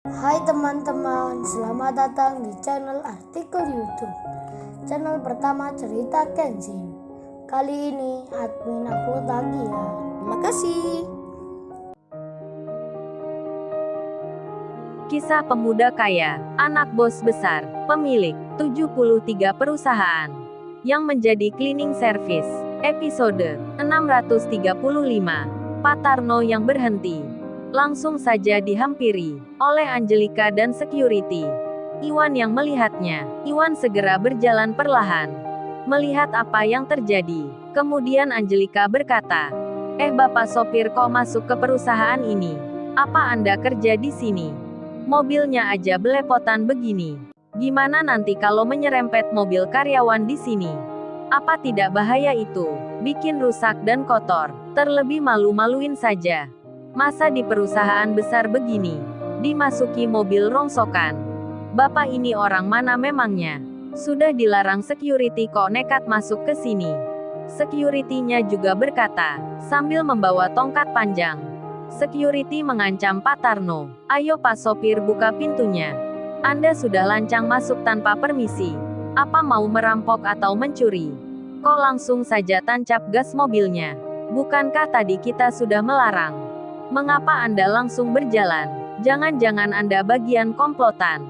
Hai teman-teman, selamat datang di channel artikel YouTube. Channel pertama cerita Kenshin. Kali ini admin upload lagi ya. Terima kasih. Kisah pemuda kaya, anak bos besar, pemilik 73 perusahaan yang menjadi cleaning service. Episode 635. Pak Tarno yang berhenti. Langsung saja dihampiri oleh Angelika dan security. Iwan yang melihatnya. Iwan segera berjalan perlahan, melihat apa yang terjadi. Kemudian Angelika berkata, Bapak sopir kok masuk ke perusahaan ini? Apa Anda kerja di sini? Mobilnya aja belepotan begini. Gimana nanti kalau menyerempet mobil karyawan di sini? Apa tidak bahaya itu? Bikin rusak dan kotor. Terlebih malu-maluin saja. Masa di perusahaan besar begini, dimasuki mobil rongsokan? Bapak ini orang mana memangnya? Sudah dilarang security kok nekat masuk ke sini. Security-nya juga berkata, sambil membawa tongkat panjang. Security mengancam Pak Tarno, ayo Pak sopir buka pintunya. Anda sudah lancang masuk tanpa permisi. Apa mau merampok atau mencuri? Kok langsung saja tancap gas mobilnya? Bukankah tadi kita sudah melarang? Mengapa Anda langsung berjalan? Jangan-jangan Anda bagian komplotan?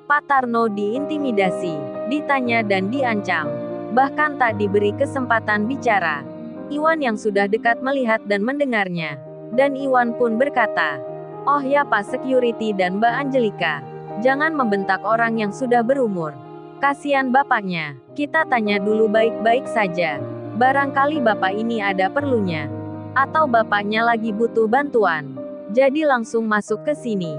Pak Tarno diintimidasi, ditanya dan diancam. Bahkan tak diberi kesempatan bicara. Iwan yang sudah dekat melihat dan mendengarnya. Dan Iwan pun berkata, oh ya Pak Security dan Mbak Angelika, jangan membentak orang yang sudah berumur. Kasihan bapaknya. Kita tanya dulu baik-baik saja. Barangkali bapak ini ada perlunya. Atau bapaknya lagi butuh bantuan. Jadi langsung masuk ke sini.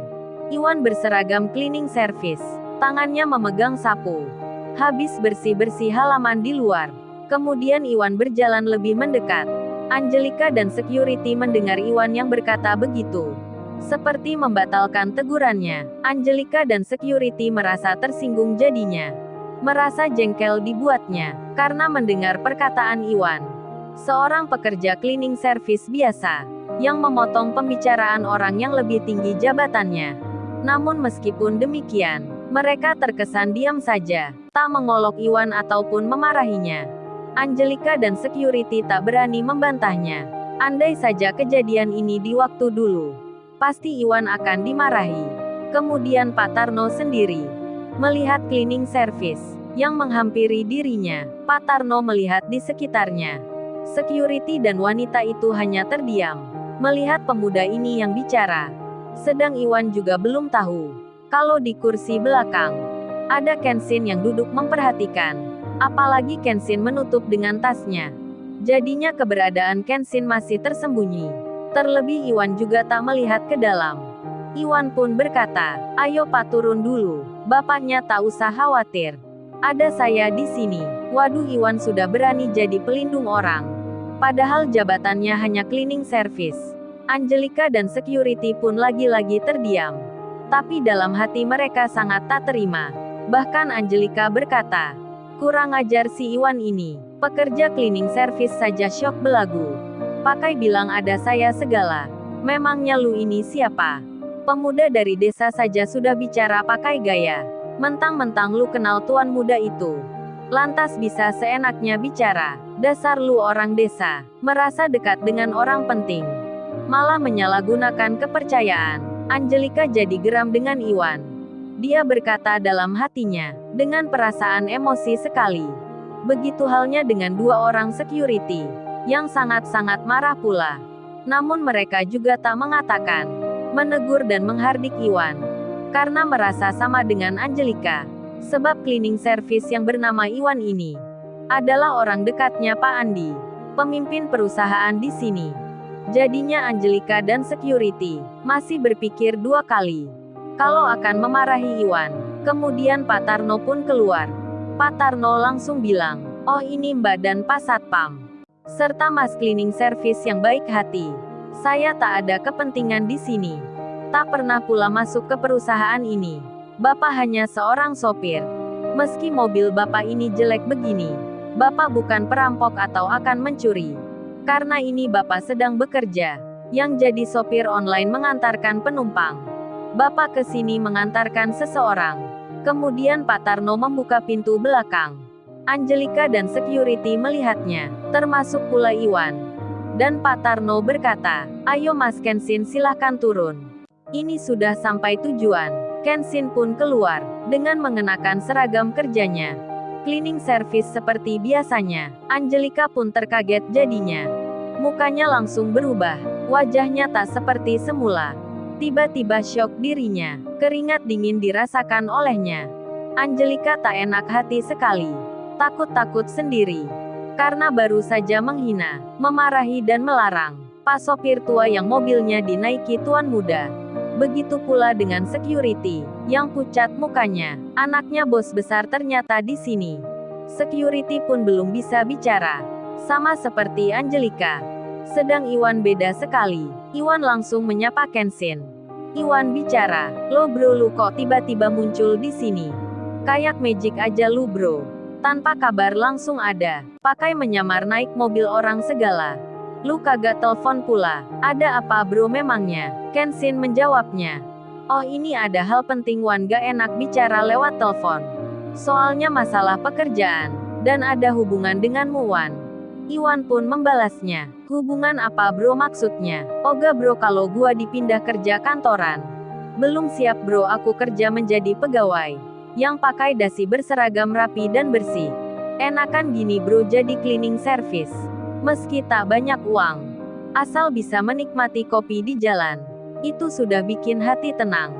Iwan berseragam cleaning service. Tangannya memegang sapu. Habis bersih-bersih halaman di luar. Kemudian Iwan berjalan lebih mendekat. Angelika dan security mendengar Iwan yang berkata begitu. Seperti membatalkan tegurannya, Angelika dan security merasa tersinggung jadinya. Merasa jengkel dibuatnya, karena mendengar perkataan Iwan. Seorang pekerja cleaning service biasa, yang memotong pembicaraan orang yang lebih tinggi jabatannya. Namun meskipun demikian, mereka terkesan diam saja, tak mengolok Iwan ataupun memarahinya. Angelika dan security tak berani membantahnya. Andai saja kejadian ini di waktu dulu, pasti Iwan akan dimarahi. Kemudian Pak Tarno sendiri melihat cleaning service yang menghampiri dirinya. Pak Tarno melihat di sekitarnya. Security dan wanita itu hanya terdiam, melihat pemuda ini yang bicara. Sedang Iwan juga belum tahu kalau di kursi belakang ada Kenshin yang duduk memperhatikan. Apalagi Kenshin menutup dengan tasnya. Jadinya keberadaan Kenshin masih tersembunyi. Terlebih Iwan juga tak melihat ke dalam. Iwan pun berkata, ayo Pak turun dulu. Bapaknya tak usah khawatir. Ada saya di sini. Waduh, Iwan sudah berani jadi pelindung orang. Padahal jabatannya hanya cleaning service. Angelika dan security pun lagi-lagi terdiam. Tapi dalam hati mereka sangat tak terima. Bahkan Angelika berkata, kurang ajar si Iwan ini. Pekerja cleaning service saja syok belagu. Pakai bilang ada saya segala. Memangnya lu ini siapa? Pemuda dari desa saja sudah bicara pakai gaya. Mentang-mentang lu kenal tuan muda itu. Lantas bisa seenaknya bicara. Dasar lu orang desa, merasa dekat dengan orang penting. Malah menyalahgunakan kepercayaan. Angelika jadi geram dengan Iwan. Dia berkata dalam hatinya, dengan perasaan emosi sekali. Begitu halnya dengan dua orang security, yang sangat-sangat marah pula. Namun mereka juga tak mengatakan, menegur dan menghardik Iwan. Karena merasa sama dengan Angelika. Sebab cleaning service yang bernama Iwan ini adalah orang dekatnya Pak Andi, pemimpin perusahaan di sini. Jadinya Angelika dan security masih berpikir dua kali kalau akan memarahi Iwan. Kemudian Pak Tarno pun keluar. Pak Tarno langsung bilang, oh ini Mbak dan Pak Satpam. Serta Mas cleaning service yang baik hati. Saya tak ada kepentingan di sini. Tak pernah pula masuk ke perusahaan ini. Bapak hanya seorang sopir. Meski mobil Bapak ini jelek begini, Bapak bukan perampok atau akan mencuri. Karena ini Bapak sedang bekerja, yang jadi sopir online mengantarkan penumpang. Bapak ke sini mengantarkan seseorang. Kemudian Pak Tarno membuka pintu belakang. Angelika dan security melihatnya, termasuk pula Iwan. Dan Pak Tarno berkata, "Ayo Mas Kenshin, silahkan turun. Ini sudah sampai tujuan." Kenshin pun keluar, dengan mengenakan seragam kerjanya. Cleaning service seperti biasanya. Angelika pun terkaget jadinya. Mukanya langsung berubah. Wajahnya tak seperti semula. Tiba-tiba syok dirinya. Keringat dingin dirasakan olehnya. Angelika tak enak hati sekali. Takut-takut sendiri. Karena baru saja menghina, memarahi dan melarang Pak sopir tua yang mobilnya dinaiki tuan muda. Begitu pula dengan security, yang pucat mukanya. Anaknya bos besar ternyata di sini. Security pun belum bisa bicara. Sama seperti Angelika. Sedang Iwan beda sekali. Iwan langsung menyapa Kenshin. Iwan bicara, "Lo bro, lu kok tiba-tiba muncul di sini? Kayak magic aja lu bro. Tanpa kabar langsung ada. Pakai menyamar naik mobil orang segala. Lu kagak telepon pula. Ada apa bro memangnya?" Kenshin menjawabnya. "Oh ini ada hal penting Wan, gak enak bicara lewat telepon. Soalnya masalah pekerjaan. Dan ada hubungan denganmu Wan." Iwan pun membalasnya, "Hubungan apa bro maksudnya?" "Oga bro, kalau gua dipindah kerja kantoran. Belum siap bro, aku kerja menjadi pegawai yang pakai dasi berseragam rapi dan bersih. Enakan gini bro jadi cleaning service. Meski tak banyak uang, asal bisa menikmati kopi di jalan, itu sudah bikin hati tenang."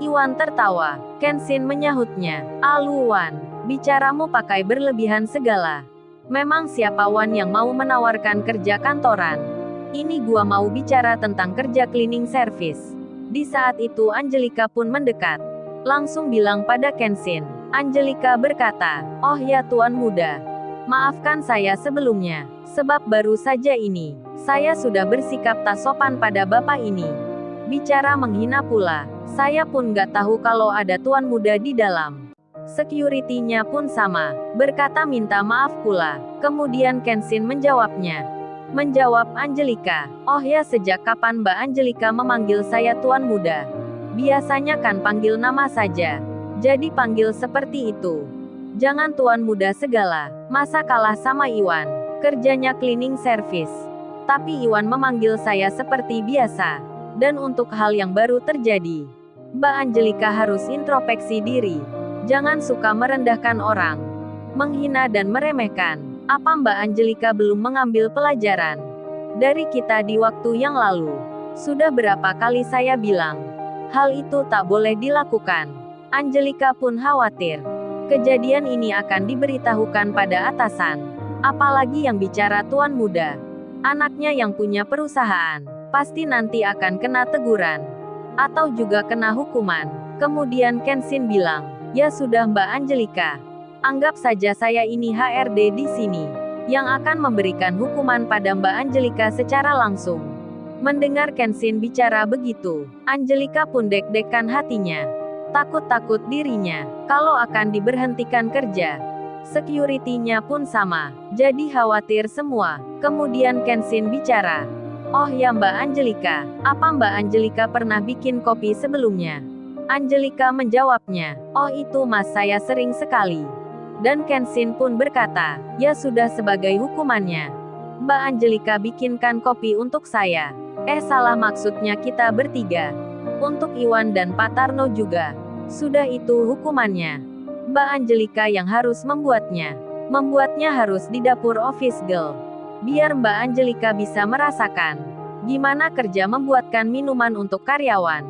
Iwan tertawa. Kenshin menyahutnya, "Alu Wan, bicaramu pakai berlebihan segala. Memang siapa Wan yang mau menawarkan kerja kantoran? Ini gua mau bicara tentang kerja cleaning service." Di saat itu Angelika pun mendekat. Langsung bilang pada Kenshin. Angelika berkata, "Oh ya tuan muda. Maafkan saya sebelumnya. Sebab baru saja ini, saya sudah bersikap tak sopan pada bapak ini. Bicara menghina pula. Saya pun gak tahu kalau ada tuan muda di dalam." Security-nya pun sama, berkata minta maaf pula. Kemudian Kenshin menjawabnya. Menjawab Angelika, "Oh ya, sejak kapan Mbak Angelika memanggil saya tuan muda? Biasanya kan panggil nama saja. Jadi panggil seperti itu. Jangan tuan muda segala. Masa kalah sama Iwan? Kerjanya cleaning service. Tapi Iwan memanggil saya seperti biasa. Dan untuk hal yang baru terjadi, Mbak Angelika harus introspeksi diri. Jangan suka merendahkan orang, menghina dan meremehkan. Apa Mbak Angelika belum mengambil pelajaran dari kita di waktu yang lalu? Sudah berapa kali saya bilang, hal itu tak boleh dilakukan." Angelika pun khawatir. Kejadian ini akan diberitahukan pada atasan. Apalagi yang bicara tuan muda. Anaknya yang punya perusahaan. Pasti nanti akan kena teguran. Atau juga kena hukuman. Kemudian Kenshin bilang, "Ya sudah Mbak Angelika. Anggap saja saya ini HRD di sini, yang akan memberikan hukuman pada Mbak Angelika secara langsung." Mendengar Kenshin bicara begitu, Angelika pun deg-degan hatinya. Takut-takut dirinya, kalau akan diberhentikan kerja. Security-nya pun sama, jadi khawatir semua. Kemudian Kenshin bicara, "Oh ya Mbak Angelika, apa Mbak Angelika pernah bikin kopi sebelumnya?" Angelika menjawabnya, "Oh itu mas, saya sering sekali." Dan Kenshin pun berkata, "Ya sudah, sebagai hukumannya, Mbak Angelika bikinkan kopi untuk saya." Salah, maksudnya kita bertiga. Untuk Iwan dan Pak Tarno juga. Sudah, itu hukumannya. Mbak Angelika yang harus membuatnya. Membuatnya harus di dapur office girl. Biar Mbak Angelika bisa merasakan gimana kerja membuatkan minuman untuk karyawan.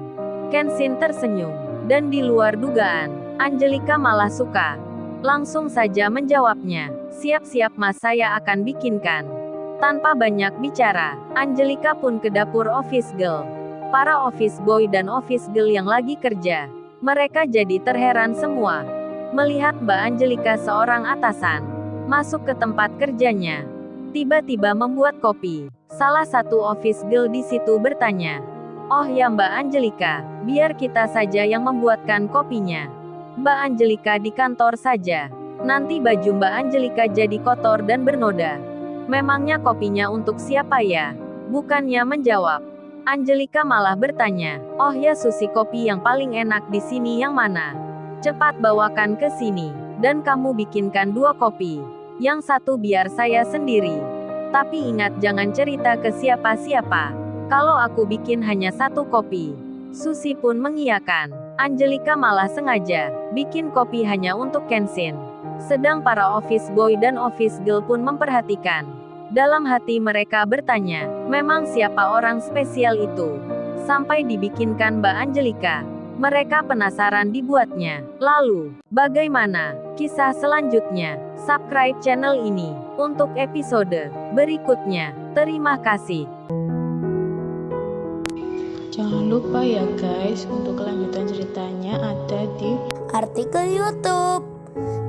Kenshin tersenyum. Dan di luar dugaan, Angelika malah suka. Langsung saja menjawabnya, "Siap-siap mas, saya akan bikinkan." Tanpa banyak bicara, Angelika pun ke dapur office girl. Para office boy dan office girl yang lagi kerja, mereka jadi terheran semua. Melihat Mbak Angelika, seorang atasan, masuk ke tempat kerjanya. Tiba-tiba membuat kopi. Salah satu office girl di situ bertanya, "Oh ya Mbak Angelika, biar kita saja yang membuatkan kopinya. Mbak Angelika di kantor saja. Nanti baju Mbak Angelika jadi kotor dan bernoda. Memangnya kopinya untuk siapa ya?" Bukannya menjawab. Angelika malah bertanya, "Oh ya Susi, kopi yang paling enak di sini yang mana? Cepat bawakan ke sini. Dan kamu bikinkan 2 kopi. Yang satu biar saya sendiri. Tapi ingat jangan cerita ke siapa-siapa. Kalau aku bikin hanya 1 kopi." Susi pun mengiyakan. Angelika malah sengaja bikin kopi hanya untuk Kenshin. Sedang para office boy dan office girl pun memperhatikan. Dalam hati mereka bertanya, memang siapa orang spesial itu? Sampai dibikinkan Mbak Angelika. Mereka penasaran dibuatnya. Lalu, bagaimana kisah selanjutnya? Subscribe channel ini untuk episode berikutnya. Terima kasih. Jangan lupa ya guys, untuk kelanjutan ceritanya ada di artikel YouTube.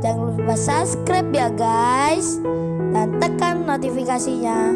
Jangan lupa subscribe ya guys, dan tekan notifikasinya